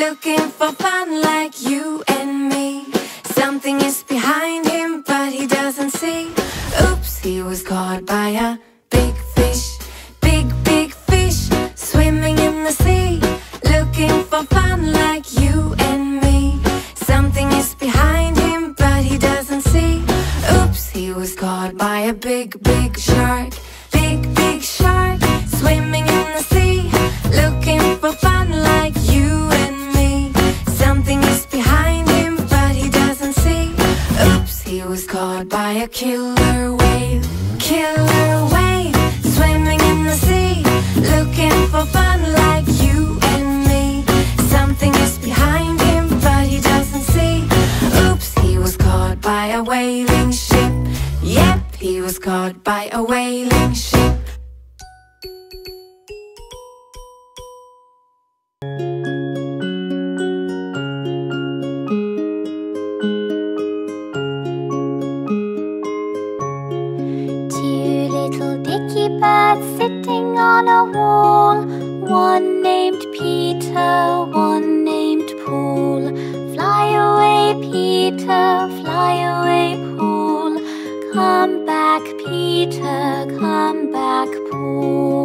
looking for fun like you and me. Something is behind him, but he doesn't see. Oops, he was caught by a big fish. Big, big fish swimming in the sea, looking for fun like you and me. Something is behind him, but he doesn't see. Oops, he was caught by a big, big shark. Big, big shark swimming in the sea, looking for fun like you and me. Something is behind him, but he doesn't see. Oops, he was caught by a killer whale. Killer whale swimming in the sea, looking for fun like you and me. Something is behind him, but he doesn't see. Oops, he was caught by a whaling ship. Yep, he was caught by a whaling ship. Two little dicky birds sitting on a wall. One named Peter, one named Paul. Fly away, Peter, fly away, Paul. Come back, Peter, come back, Paul.